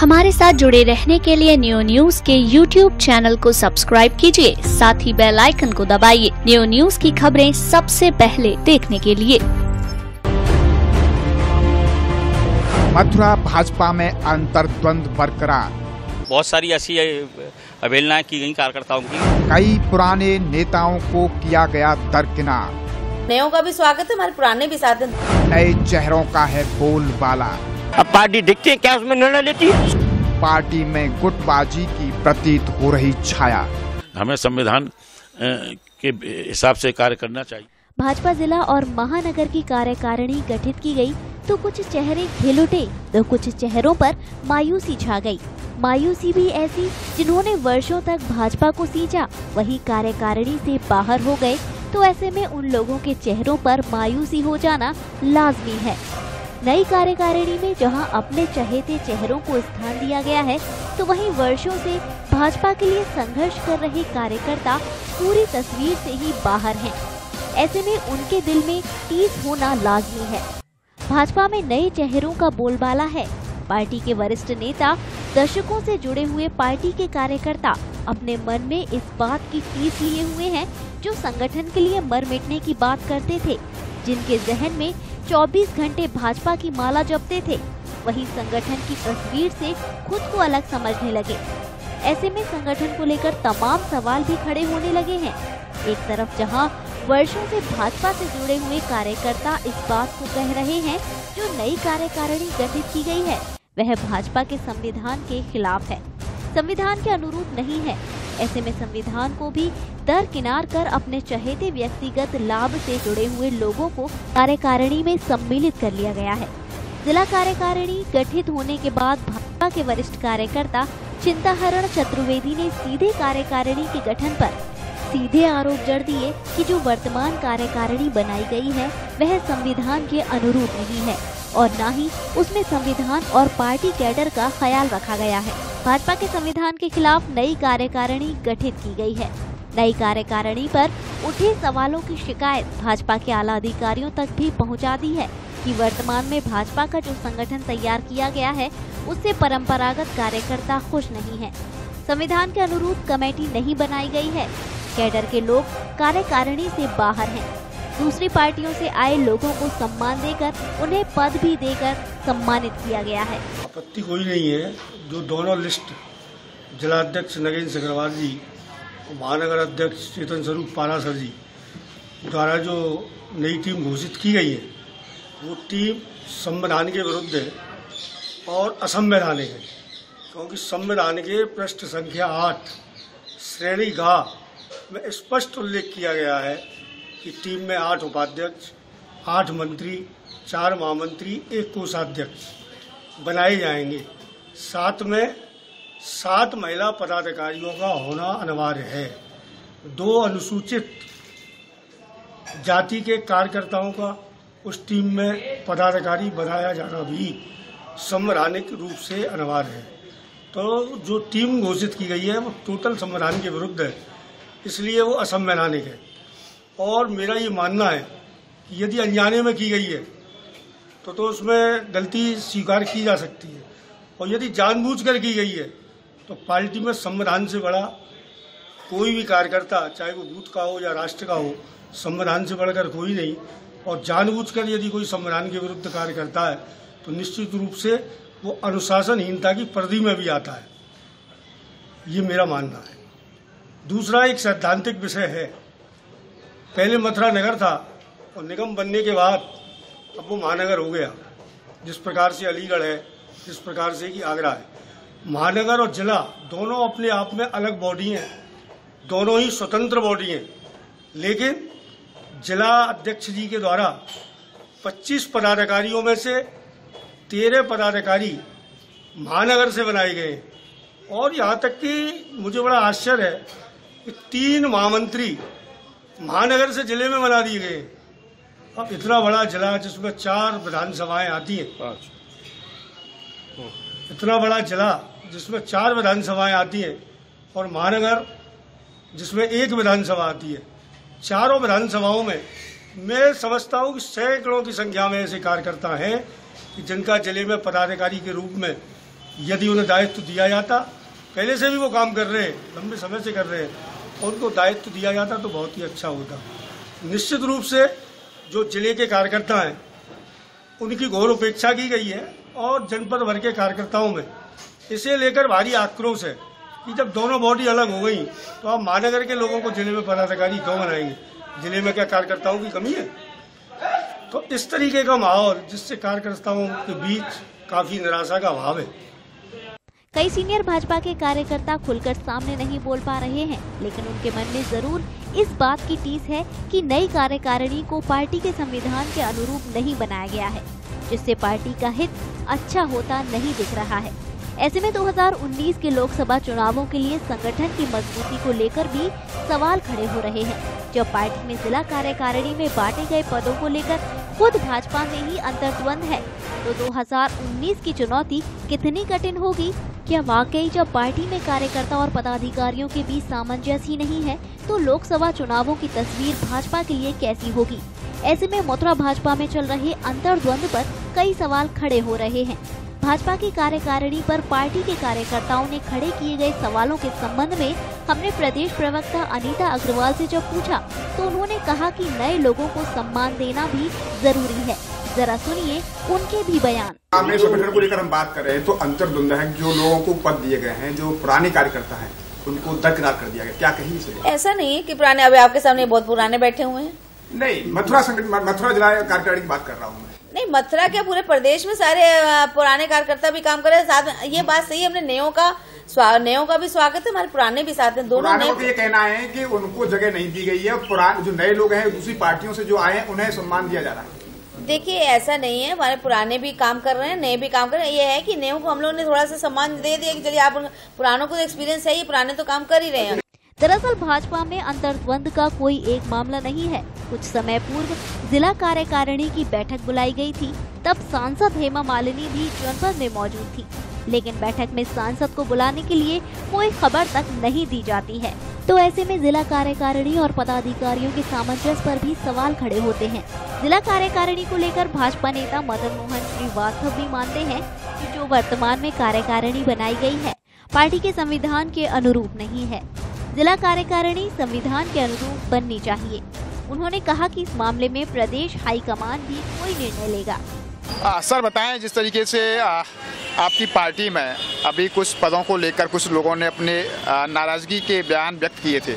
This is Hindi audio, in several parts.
हमारे साथ जुड़े रहने के लिए न्यू न्यूज के YouTube चैनल को सब्सक्राइब कीजिए, साथ ही बेल आइकन को दबाइए न्यू न्यूज की खबरें सबसे पहले देखने के लिए। मथुरा भाजपा में अंतर्द्वंद बरकरार, बहुत सारी ऐसी अवहेलनाएं की गई कार्यकर्ताओं की। कई पुराने नेताओं को किया गया दरकिनार। नयों का भी स्वागत है, हमारे पुराने भी साथ हैं। नए चेहरों का है बोलबाला। अब पार्टी दिखती है क्या उसमें निर्णय लेती है? पार्टी में गुटबाजी की प्रतीत हो रही छाया। हमें संविधान के हिसाब से कार्य करना चाहिए। भाजपा जिला और महानगर की कार्यकारिणी गठित की गई तो कुछ चेहरे खिल उठे तो कुछ चेहरों पर मायूसी छा गई। मायूसी भी ऐसी जिन्होंने वर्षों तक भाजपा को सींचा वही कार्यकारिणी से बाहर हो गए, तो ऐसे में उन लोगों के चेहरों पर मायूसी हो जाना लाजमी है। नई कार्यकारिणी में जहां अपने चहेते चेहरों को स्थान दिया गया है, तो वहीं वर्षों से भाजपा के लिए संघर्ष कर रहे कार्यकर्ता पूरी तस्वीर से ही बाहर हैं। ऐसे में उनके दिल में टीस होना लाजमी है। भाजपा में नए चेहरों का बोलबाला है। पार्टी के वरिष्ठ नेता, दशकों से जुड़े हुए पार्टी के कार्यकर्ता अपने मन में इस बात की टीस लिए हुए हैं, जो संगठन के लिए मर मिटने की बात करते थे, जिनके जहन में 24 घंटे भाजपा की माला जपते थे, वही संगठन की तस्वीर से खुद को अलग समझने लगे। ऐसे में संगठन को लेकर तमाम सवाल भी खड़े होने लगे हैं। एक तरफ जहां वर्षों से भाजपा से जुड़े हुए कार्यकर्ता इस बात को कह रहे हैं, जो नई कार्यकारिणी गठित की गई है वह भाजपा के संविधान के खिलाफ है, संविधान के अनुरूप नहीं है। ऐसे में संविधान को भी दरकिनार कर अपने चहेते व्यक्तिगत लाभ से जुड़े हुए लोगों को कार्यकारिणी में सम्मिलित कर लिया गया है। जिला कार्यकारिणी गठित होने के बाद भाजपा के वरिष्ठ कार्यकर्ता चिंताहरण चतुर्वेदी ने सीधे कार्यकारिणी के गठन पर सीधे आरोप जड़ दिए कि जो वर्तमान कार्यकारिणी बनाई गई है वह संविधान के अनुरूप नहीं है और न ही उसमें संविधान और पार्टी कैडर का ख्याल रखा गया है। भाजपा के संविधान के खिलाफ नई कार्यकारिणी गठित की गई है। नई कार्यकारिणी पर उठे सवालों की शिकायत भाजपा के आला अधिकारियों तक भी पहुंचा दी है कि वर्तमान में भाजपा का जो संगठन तैयार किया गया है उससे परंपरागत कार्यकर्ता खुश नहीं है। संविधान के अनुरूप कमेटी नहीं बनाई गई है। कैडर के लोग कार्यकारिणी से बाहर हैं। दूसरी पार्टियों से आए लोगों को सम्मान देकर उन्हें पद भी देकर सम्मानित किया गया है। आपत्ति कोई नहीं है। जो दोनों लिस्ट जिलाध्यक्ष नगेंद्र सिकरवार जी, महानगर अध्यक्ष चेतन स्वरूप पारासर जी द्वारा जो नई टीम घोषित की गई है, वो टीम संविधान के विरुद्ध है और असंवैधानिक है, क्योंकि संविधान के पृष्ठ संख्या 8 श्रेणी गा में स्पष्ट उल्लेख किया गया है कि टीम में 8 उपाध्यक्ष, 8 मंत्री, 4 महामंत्री, 1 कोषाध्यक्ष बनाए जाएंगे। साथ में 7 महिला पदाधिकारियों का होना अनिवार्य है। 2 अनुसूचित जाति के कार्यकर्ताओं का उस टीम में पदाधिकारी बनाया जाना भी संवैधानिक रूप से अनिवार्य है। तो जो टीम घोषित की गई है वो टोटल संविधान के विरुद्ध है, इसलिए वो असंवैधानिक है। और मेरा ये मानना है कि यदि अनजाने में की गई है तो उसमें गलती स्वीकार की जा सकती है, और यदि जानबूझकर की गई है तो पार्टी में संविधान से बड़ा कोई भी कार्यकर्ता, चाहे वो बूथ का हो या राष्ट्र का हो, संविधान से बढ़कर कोई नहीं। और जानबूझकर यदि कोई संविधान के विरुद्ध कार्य करता है तो निश्चित रूप से वो अनुशासनहीनता की परिधि में भी आता है, ये मेरा मानना है। दूसरा एक सैद्धांतिक विषय है। पहले मथुरा नगर था और निगम बनने के बाद अब वो महानगर हो गया। जिस प्रकार से अलीगढ़ है, जिस प्रकार से कि आगरा है, महानगर और जिला दोनों अपने आप में अलग बॉडी हैं, दोनों ही स्वतंत्र बॉडी हैं। लेकिन जिला अध्यक्ष जी के द्वारा 25 पदाधिकारियों में से 13 पदाधिकारी महानगर से बनाए गए, और यहाँ तक कि मुझे बड़ा आश्चर्य है कि 3 महामंत्री महानगर से जिले में बना दिए गए। अब इतना बड़ा जिला जिसमें 4 विधानसभाएं आती हैं, इतना बड़ा जिला जिसमें 4 विधानसभाएं आती हैं, और महानगर जिसमें 1 विधानसभा आती है, चारों विधानसभाओं में मैं समझता हूं कि सैकड़ों की संख्या में ऐसे कार्यकर्ता हैं कि जिनका जिले में पदाधिकारी के रूप में यदि उन्हें दायित्व दिया जाता, पहले से भी वो काम कर रहे हैं, लंबे समय से कर रहे हैं, और उनको दायित्व दिया जाता तो बहुत ही अच्छा होता। निश्चित रूप से जो जिले के कार्यकर्ता हैं उनकी घोर उपेक्षा की गई है और जनपद भर के कार्यकर्ताओं में इसे लेकर भारी आक्रोश है कि जब दोनों बॉडी अलग हो गई तो आप महानगर के लोगों को जिले में पदाधिकारी क्यों बनाएंगे? जिले में क्या कार्यकर्ताओं की कमी है? तो इस तरीके का माहौल जिससे कार्यकर्ताओं के बीच काफी निराशा का अभाव है। कई सीनियर भाजपा के कार्यकर्ता खुलकर सामने नहीं बोल पा रहे हैं, लेकिन उनके मन में जरूर इस बात की टीस है कि नई कार्यकारिणी को पार्टी के संविधान के अनुरूप नहीं बनाया गया है, जिससे पार्टी का हित अच्छा होता नहीं दिख रहा है। ऐसे में 2019 के लोकसभा चुनावों के लिए संगठन की मजबूती को लेकर भी सवाल खड़े हो रहे हैं। जब पार्टी में जिला कार्यकारिणी में बांटे गए पदों को लेकर खुद भाजपा में ही अंतर्द्वंद है, तो 2019 की चुनौती कितनी कठिन होगी? क्या वाकई जब पार्टी में कार्यकर्ता और पदाधिकारियों के बीच सामंजस्य ही नहीं है, तो लोकसभा चुनावों की तस्वीर भाजपा के लिए कैसी होगी? ऐसे में मथुरा भाजपा में चल रहे अंतर्द्वंद पर कई सवाल खड़े हो रहे हैं। भाजपा की कार्यकारिणी पर पार्टी के कार्यकर्ताओं ने खड़े किए गए सवालों के संबंध में हमने प्रदेश प्रवक्ता अनीता अग्रवाल से जब पूछा, तो उन्होंने कहा कि नए लोगों को सम्मान देना भी जरूरी है। जरा सुनिए उनके भी बयान। अपने संगठन को लेकर हम बात कर रहे हैं तो अंतर्द्वंद है, जो लोगों को पद दिए गए हैं, जो पुराने कार्यकर्ता हैं, उनको दरकिनार कर दिया गया। क्या कहीं से? ऐसा नहीं है कि पुराने, अभी आपके सामने बहुत पुराने बैठे हुए हैं। नहीं, मथुरा जिला कार्यकारिणी की बात कर रहा हूँ मैं। नहीं, मथुरा क्या, पूरे प्रदेश में सारे पुराने कार्यकर्ता भी काम कर रहे हैं साथ में। ये बात सही है, हमने नयों का भी स्वागत है, हमारे पुराने भी साथ हैं। दोनों ने ये कहना है कि उनको जगह नहीं दी गई है, पुराने जो नए लोग हैं दूसरी पार्टियों से जो आए हैं उन्हें सम्मान दिया जा रहा है। देखिए, ऐसा नहीं है, हमारे पुराने भी काम कर रहे हैं, नए भी काम कर रहे हैं। ये है कि नयों को हम लोगों ने थोड़ा सा सम्मान दे दिया कि चलिए आप, पुरानों को एक्सपीरियंस है, ये पुराने तो काम कर ही रहे हैं। दरअसल भाजपा में अंतर्द्वंद का कोई एक मामला नहीं है। कुछ समय पूर्व जिला कार्यकारिणी की बैठक बुलाई गई थी, तब सांसद हेमा मालिनी भी जनपद में मौजूद थी, लेकिन बैठक में सांसद को बुलाने के लिए कोई खबर तक नहीं दी जाती है। तो ऐसे में जिला कार्यकारिणी और पदाधिकारियों के सामंजस्य पर भी सवाल खड़े होते हैं। जिला कार्यकारिणी को लेकर भाजपा नेता मदन मोहन श्रीवास्तव भी मानते हैं कि जो वर्तमान में कार्यकारिणी बनाई गई है, पार्टी के संविधान के अनुरूप नहीं है। जिला कार्यकारिणी संविधान के अनुरूप बननी चाहिए। उन्होंने कहा कि इस मामले में प्रदेश हाईकमान भी कोई निर्णय लेगा। सर बताएं, जिस तरीके से आपकी पार्टी में अभी कुछ पदों को लेकर कुछ लोगों ने अपने नाराजगी के बयान व्यक्त किए थे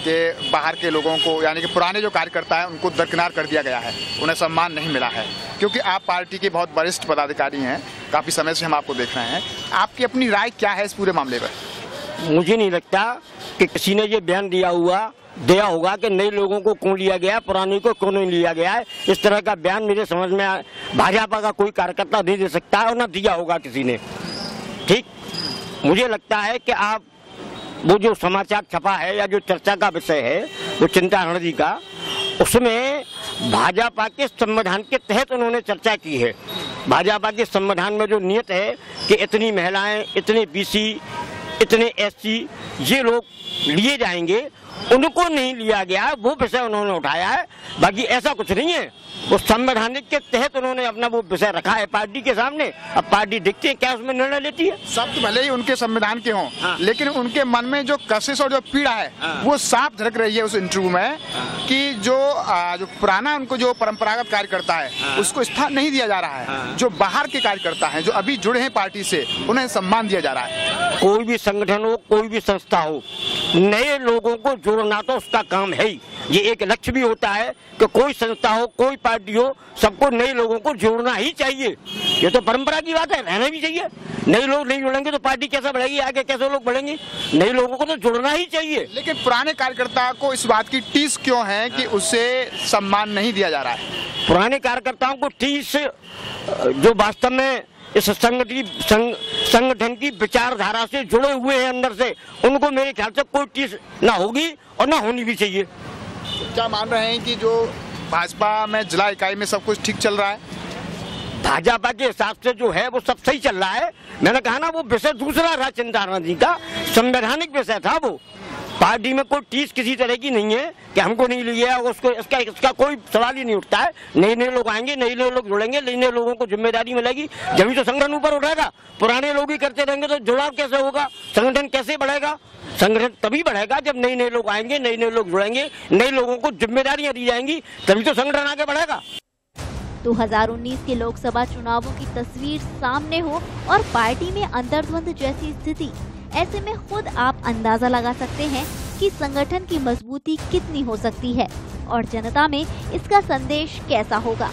कि बाहर के लोगों को, यानी कि पुराने जो कार्यकर्ता हैं उनको दरकिनार कर दिया गया है, उन्हें सम्मान नहीं मिला है, क्योंकि आप पार्टी के बहुत वरिष्ठ पदाधिकारी हैं, काफी समय से हम आपको देख रहे हैं। आपकी अपनी राय क्या है इस पूरे मामले पर? मुझे नहीं लगता कि किसी ने ये बयान दिया होगा कि नए लोगों को क्यों लिया गया, पुराने को क्यों नहीं लिया गया है। इस तरह का बयान मेरे समझ में भाजपा का कोई कार्यकर्ता नहीं दे सकता है और न दिया होगा किसी ने। ठीक, मुझे लगता है कि आप वो जो समाचार छपा है या जो चर्चा का विषय है वो चिंता रणजी का, उसमें भाजपा के संविधान के तहत उन्होंने चर्चा की है। भाजपा के संविधान में जो नियत है कि इतनी महिलाएं, इतने बीसी, इतने एससी ये लोग लिए जाएंगे, उनको नहीं लिया गया, वो विषय उन्होंने उठाया है। बाकी ऐसा कुछ नहीं है, वो संवैधानिक के तहत उन्होंने अपना वो विषय रखा है पार्टी के सामने। अब पार्टी देखती है क्या उसमें निर्णय लेती है। शब्द भले ही उनके संविधान के हों, लेकिन उनके मन में जो कशिश और जो पीड़ा है वो साफ झलक रही है उस इंटरव्यू में कि जो पुराना उनको जो परंपरागत कार्यकर्ता है उसको स्थान नहीं दिया जा रहा है। जो बाहर के कार्यकर्ता हैं, जो अभी जुड़े हैं पार्टी से, उन्हें सम्मान दिया जा रहा है। कोई भी संगठन हो, कोई भी संस्था हो, नए लोगों को जोड़ना तो उसका काम है ही। ये एक लक्ष्य भी होता है कि कोई संस्था हो, कोई पार्टी हो, सबको नए लोगों को जोड़ना ही चाहिए। ये तो परंपरा की बात है, रहना भी चाहिए। नए लोग नहीं जुड़ेंगे तो पार्टी कैसे बढ़ेगी, आगे कैसे लोग बढ़ेंगे? नए लोगों को तो जुड़ना ही चाहिए। लेकिन पुराने कार्यकर्ता को इस बात की टीस क्यों है कि उसे सम्मान नहीं दिया जा रहा है? पुराने कार्यकर्ताओं को टीस, जो वास्तव में इस संगठन की विचारधारा से जुड़े हुए हैं अंदर से, उनको मेरे ख्याल से कोई टीस ना होगी और ना होनी भी चाहिए। क्या मान रहे हैं कि जो भाजपा में जिला इकाई में सब कुछ ठीक चल रहा है? भाजपा के हिसाब से जो है वो सब सही चल रहा है। मैंने कहा ना, वो विषय दूसरा रहा चिंता जी का, संवैधानिक विषय था वो। पार्टी में कोई टीस किसी तरह की नहीं है कि हमको नहीं लिया, उसको इसका कोई सवाल ही नहीं उठता है। नए नए लोग आएंगे, नए नए लोग जुड़ेंगे, नए नए लोगों को जिम्मेदारी मिलेगी, जब तो संगठन ऊपर उठेगा। पुराने लोग ही करते रहेंगे तो जुड़ाव कैसे होगा, संगठन कैसे बढ़ेगा? संगठन तभी बढ़ेगा जब नए नए लोग आएंगे, नए नए लोग जुड़ेंगे, नए लोगों को जिम्मेदारियां दी जाएंगी, तभी तो संगठन आगे बढ़ेगा। 2019 के लोकसभा चुनावों की तस्वीर सामने हो और पार्टी में अंतर्द्वंद जैसी स्थिति, ऐसे में खुद आप अंदाजा लगा सकते हैं कि संगठन की मजबूती कितनी हो सकती है और जनता में इसका संदेश कैसा होगा।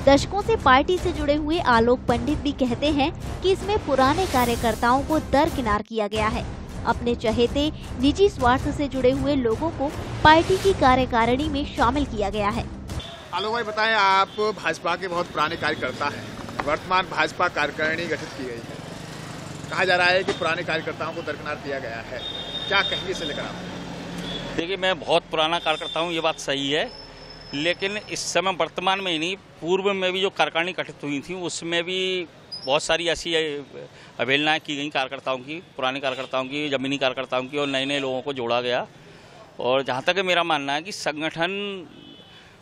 दशकों से पार्टी से जुड़े हुए आलोक पंडित भी कहते हैं कि इसमें पुराने कार्यकर्ताओं को दरकिनार किया गया है। अपने चहेते निजी स्वार्थ से जुड़े हुए लोगों को पार्टी की कार्यकारिणी में शामिल किया गया है। आलोक भाई बताएं, आप भाजपा के बहुत पुराने कार्यकर्ता हैं। वर्तमान भाजपा कार्यकारिणी गठित की गई है, कहा जा रहा है कि पुराने कार्यकर्ताओं को दरकिनार किया गया है, क्या कहेंगे इसे लेकर आप? देखिए, मैं बहुत पुराना कार्यकर्ता हूँ, ये बात सही है, लेकिन इस समय वर्तमान में ही नहीं, पूर्व में भी जो कार्यकारिणी गठित हुई थी उसमें भी बहुत सारी ऐसी अवहेलनाएं की गई कार्यकर्ताओं की, पुराने कार्यकर्ताओं की, जमीनी कार्यकर्ताओं की, और नए नए लोगों को जोड़ा गया। और जहाँ तक मेरा मानना है कि संगठन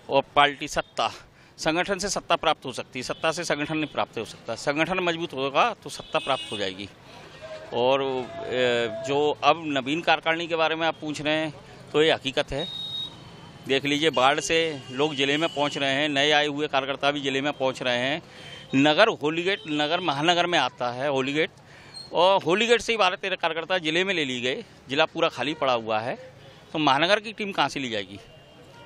और पार्टी, सत्ता, संगठन से सत्ता प्राप्त हो सकती है, सत्ता से संगठन नहीं प्राप्त हो सकता। संगठन मजबूत होगा तो सत्ता प्राप्त हो जाएगी। और जो अब नवीन कार्यकारिणी के बारे में आप पूछ रहे हैं तो ये हकीकत है। देख लीजिए, बाढ़ से लोग जिले में पहुंच रहे हैं, नए आए हुए कार्यकर्ता भी जिले में पहुंच रहे हैं। नगर होलीगेट नगर महानगर में आता है होलीगेट, और होलीगेट से ही 12-13 कार्यकर्ता जिले में ले लिए गए, जिला पूरा खाली पड़ा हुआ है। तो महानगर की टीम कहाँ से ली जाएगी?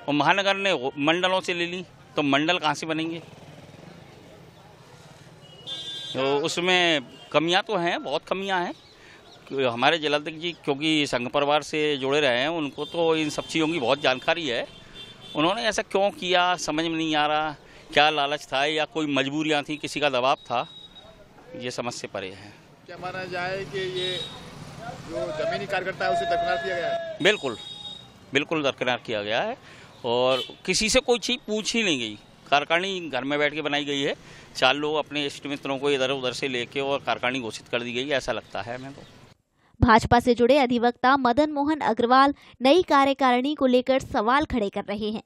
और महानगर ने मंडलों से ले ली तो मंडल कहाँ से बनेंगे? तो उसमें कमियां तो हैं, बहुत कमियां हैं। हमारे जिलाध्यक्ष जी क्योंकि संघ परिवार से जुड़े रहे हैं, उनको तो इन सब चीज़ों की बहुत जानकारी है। उन्होंने ऐसा क्यों किया समझ में नहीं आ रहा, क्या लालच था या कोई मजबूरियां थी, किसी का दबाव था, ये समझ से परे है। क्या माना जाए कि ये जो जमीनी कार्यकर्ता है उसे दरकिनार किया गया है? बिल्कुल बिल्कुल दरकिनार किया गया है, और किसी से कोई चीज़ पूछ ही नहीं गई। कार्यकारिणी घर में बैठ के बनाई गई है, 4 लोग अपने इष्ट मित्रों को इधर उधर से लेके और कार्यकारिणी घोषित कर दी गई, ऐसा लगता है हमें तो। भाजपा से जुड़े अधिवक्ता मदन मोहन अग्रवाल नई कार्यकारिणी को लेकर सवाल खड़े कर रहे हैं।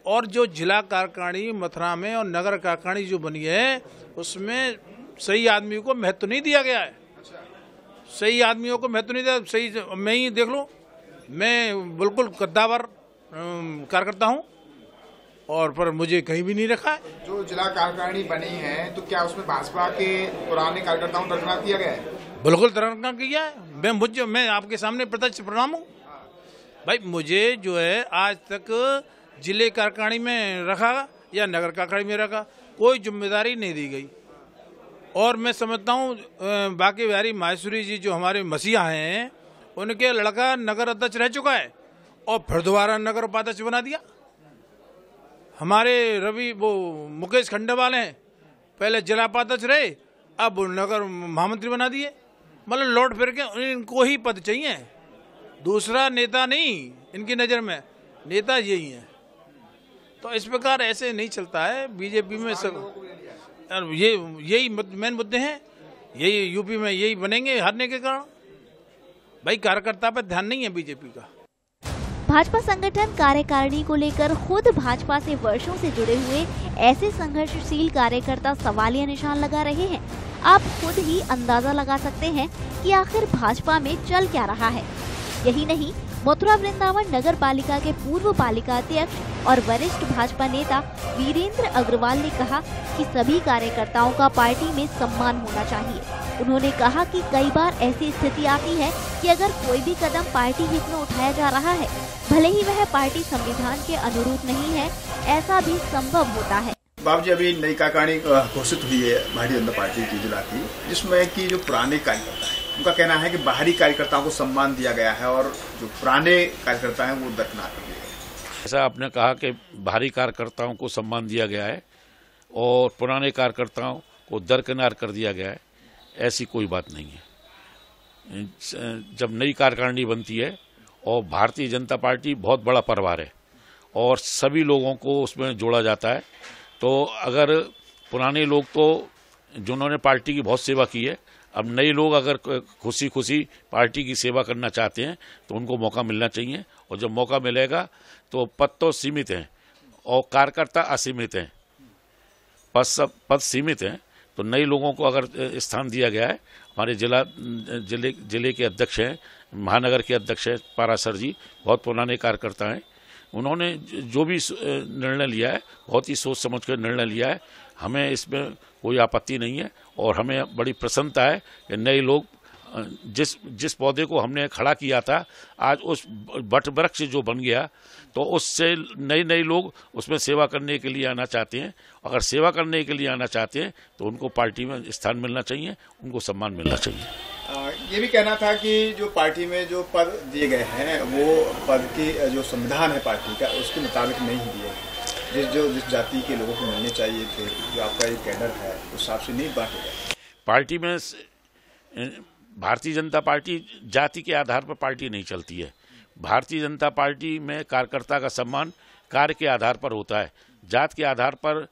और जो जिला कार्यकारिणी मथुरा में और नगर कार्यकारिणी जो बनी है उसमें सही आदमी को महत्व नहीं दिया गया है। सही आदमियों को महत्व नहीं दिया। सही मैं ही देख लो, मैं बिल्कुल कद्दावर कार्यकर्ता हूँ और पर मुझे कहीं भी नहीं रखा है। जो जिला कार्यकारिणी बनी है तो क्या उसमें भाजपा के पुराने कार्यकर्ताओं को दरकिनार किया गया है? बिल्कुल दरकिनार किया है। मैं आपके सामने प्रत्यक्ष प्रणाम हूँ भाई। मुझे जो है आज तक जिले कार्यकारिणी में रखा या नगर कार्यकारिणी में रखा, कोई जिम्मेदारी नहीं दी गई। और मैं समझता हूँ बाकी बिहारी माहेश्वरी जी जो हमारे मसीहा हैं, उनके लड़का नगर अध्यक्ष रह चुका है और फिर दोबारा नगर उपाध्यक्ष बना दिया। हमारे मुकेश खंडेवाल हैं, पहले जिला उपाध्यक्ष रहे, अब नगर महामंत्री बना दिए। मतलब लौट फिर के इनको ही पद चाहिए, दूसरा नेता नहीं। इनकी नज़र में नेता यही है। तो इस प्रकार ऐसे नहीं चलता है बीजेपी में। सब यही मेन मुद्दे हैं, यही यूपी में यही बनेंगे हारने के कारण। भाई कार्यकर्ता पर ध्यान नहीं है बीजेपी का। भाजपा संगठन कार्यकारिणी को लेकर खुद भाजपा से वर्षों से जुड़े हुए ऐसे संघर्षशील कार्यकर्ता सवालिया निशान लगा रहे हैं। आप खुद ही अंदाजा लगा सकते हैं कि आखिर भाजपा में चल क्या रहा है। यही नहीं, मथुरा वृंदावन नगर पालिका के पूर्व पालिका अध्यक्ष और वरिष्ठ भाजपा नेता वीरेंद्र अग्रवाल ने कहा कि सभी कार्यकर्ताओं का पार्टी में सम्मान होना चाहिए। उन्होंने कहा कि कई बार ऐसी स्थिति आती है कि अगर कोई भी कदम पार्टी हित में उठाया जा रहा है, भले ही वह पार्टी संविधान के अनुरूप नहीं है, ऐसा भी संभव होता है। बाबू जी, अभी नई कार्यकारिणी घोषित हुई है भारतीय जनता पार्टी की जिला की, जिसमें कि जो पुराने कार्यकर्ता हैं उनका कहना है कि बाहरी कार्यकर्ताओं को सम्मान दिया गया है और जो पुराने कार्यकर्ता हैं वो दरकिनार कर दिए गए। ऐसा आपने कहा कि बाहरी कार्यकर्ताओं को सम्मान दिया गया है और पुराने कार्यकर्ताओं को दरकिनार कर दिया गया है, ऐसी कोई बात नहीं है। जब नई कार्यकारिणी बनती है और भारतीय जनता पार्टी बहुत बड़ा परिवार है और सभी लोगों को उसमें जोड़ा जाता है, तो अगर पुराने लोग तो जिन्होंने पार्टी की बहुत सेवा की है, अब नए लोग अगर खुशी खुशी पार्टी की सेवा करना चाहते हैं तो उनको मौका मिलना चाहिए, और जब मौका मिलेगा तो पद तो सीमित हैं और कार्यकर्ता असीमित हैं, पद सीमित हैं, तो नए लोगों को अगर स्थान दिया गया है। हमारे जिले के अध्यक्ष हैं, महानगर के अध्यक्ष हैं पारासर जी, बहुत पुराने कार्यकर्ता हैं, उन्होंने जो भी निर्णय लिया है बहुत ही सोच समझ कर निर्णय लिया है। हमें इसमें कोई आपत्ति नहीं है और हमें बड़ी प्रसन्नता है कि नए लोग जिस पौधे को हमने खड़ा किया था आज उस वट वृक्ष जो बन गया, तो उससे नए लोग उसमें सेवा करने के लिए आना चाहते हैं। अगर सेवा करने के लिए आना चाहते हैं तो उनको पार्टी में स्थान मिलना चाहिए, उनको सम्मान मिलना चाहिए। ये भी कहना था कि जो पार्टी में जो पद दिए गए हैं वो पद की जो संविधान है पार्टी का उसके मुताबिक नहीं दिए, जिस जाति के लोगों को मिलने चाहिए थे, जो आपका एक कैडर है उस हिसाब से नहीं बांटे गए। पार्टी में भारतीय जनता पार्टी जाति के आधार पर पार्टी नहीं चलती है। भारतीय जनता पार्टी में कार्यकर्ता का सम्मान कार्य के आधार पर होता है। जात के आधार पर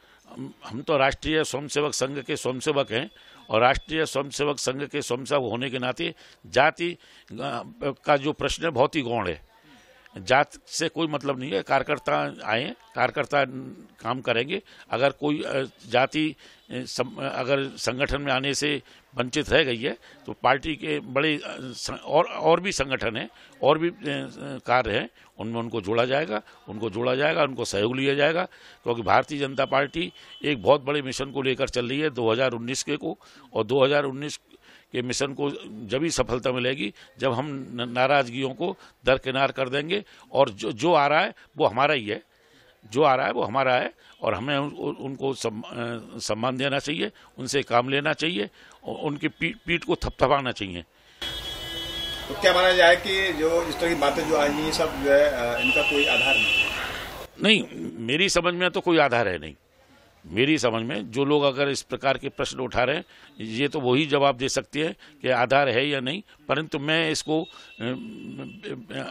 हम तो राष्ट्रीय स्वयंसेवक संघ के स्वयंसेवक हैं और राष्ट्रीय स्वयंसेवक संघ के स्वयंसेवक होने के नाते जाति का जो प्रश्न है बहुत ही गौण है। जात से कोई मतलब नहीं है, कार्यकर्ता आए, कार्यकर्ता काम करेंगे। अगर कोई जाति अगर संगठन में आने से वंचित रह गई है तो पार्टी के बड़े और भी संगठन हैं और भी कार्य हैं, उनमें उनको जोड़ा जाएगा, उनको सहयोग लिया जाएगा, क्योंकि भारतीय जनता पार्टी एक बहुत बड़े मिशन को लेकर चल रही है 2019 को, और 2019 के मिशन को जब ही सफलता मिलेगी जब हम नाराजगियों को दरकिनार कर देंगे और जो आ रहा है वो हमारा ही है, जो आ रहा है वो हमारा है और हमें उनको सम्मान देना चाहिए, उनसे काम लेना चाहिए और उनकी पीठ को थपथपाना चाहिए। तो क्या माना जाए कि जो इस तरह की बातें जो आई हैं सब जो है इनका कोई आधार नहीं? मेरी समझ में तो कोई आधार है नहीं। मेरी समझ में जो लोग अगर इस प्रकार के प्रश्न उठा रहे हैं ये तो वही जवाब दे सकते हैं कि आधार है या नहीं, परंतु मैं इसको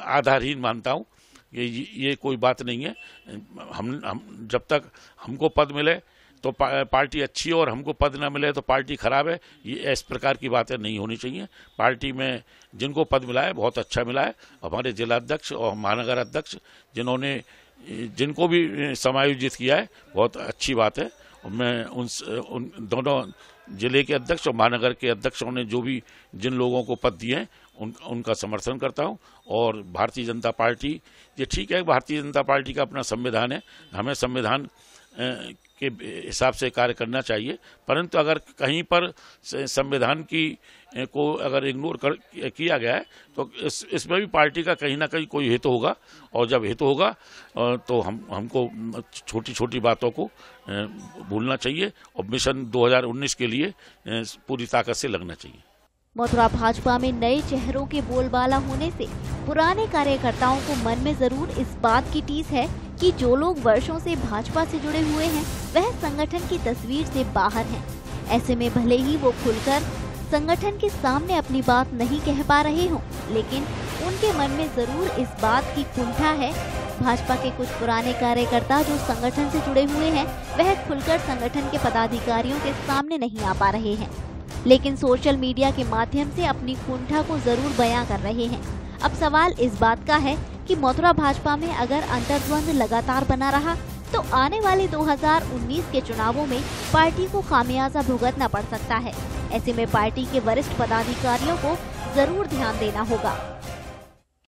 आधारहीन मानता हूँ कि ये कोई बात नहीं है। हम जब तक हमको पद मिले तो पार्टी अच्छी है और हमको पद ना मिले तो पार्टी खराब है, ये इस प्रकार की बातें नहीं होनी चाहिए। पार्टी में जिनको पद मिला है बहुत अच्छा मिला है। हमारे जिलाध्यक्ष और महानगर अध्यक्ष जिनको भी समायोजित किया है बहुत अच्छी बात है। मैं उन दोनों जिले के अध्यक्ष और महानगर के अध्यक्षों ने जिन लोगों को पद दिए हैं उनका समर्थन करता हूं। और भारतीय जनता पार्टी ये ठीक है, भारतीय जनता पार्टी का अपना संविधान है, हमें संविधान के हिसाब से कार्य करना चाहिए, परंतु अगर कहीं पर संविधान को अगर इग्नोर किया गया है तो इसमें भी पार्टी का कहीं ना कहीं कोई हेतु होगा, और जब हेतु होगा तो हमको छोटी छोटी बातों को भूलना चाहिए और मिशन 2019 के लिए पूरी ताकत से लगना चाहिए। मथुरा भाजपा में नए चेहरों के बोलबाला होने से पुराने कार्यकर्ताओं को मन में जरूर इस बात की टीस है कि जो लोग वर्षों से भाजपा से जुड़े हुए हैं वह संगठन की तस्वीर से बाहर हैं। ऐसे में भले ही वो खुलकर संगठन के सामने अपनी बात नहीं कह पा रहे हों, लेकिन उनके मन में जरूर इस बात की कुंठा है। भाजपा के कुछ पुराने कार्यकर्ता जो संगठन से जुड़े हुए हैं वह खुलकर संगठन के पदाधिकारियों के सामने नहीं आ पा रहे हैं, लेकिन सोशल मीडिया के माध्यम से अपनी कुंठा को जरूर बयां कर रहे हैं। अब सवाल इस बात का है कि मथुरा भाजपा में अगर अंतर्द्वंद लगातार बना रहा तो आने वाले 2019 के चुनावों में पार्टी को खामियाजा भुगतना पड़ सकता है। ऐसे में पार्टी के वरिष्ठ पदाधिकारियों को जरूर ध्यान देना होगा।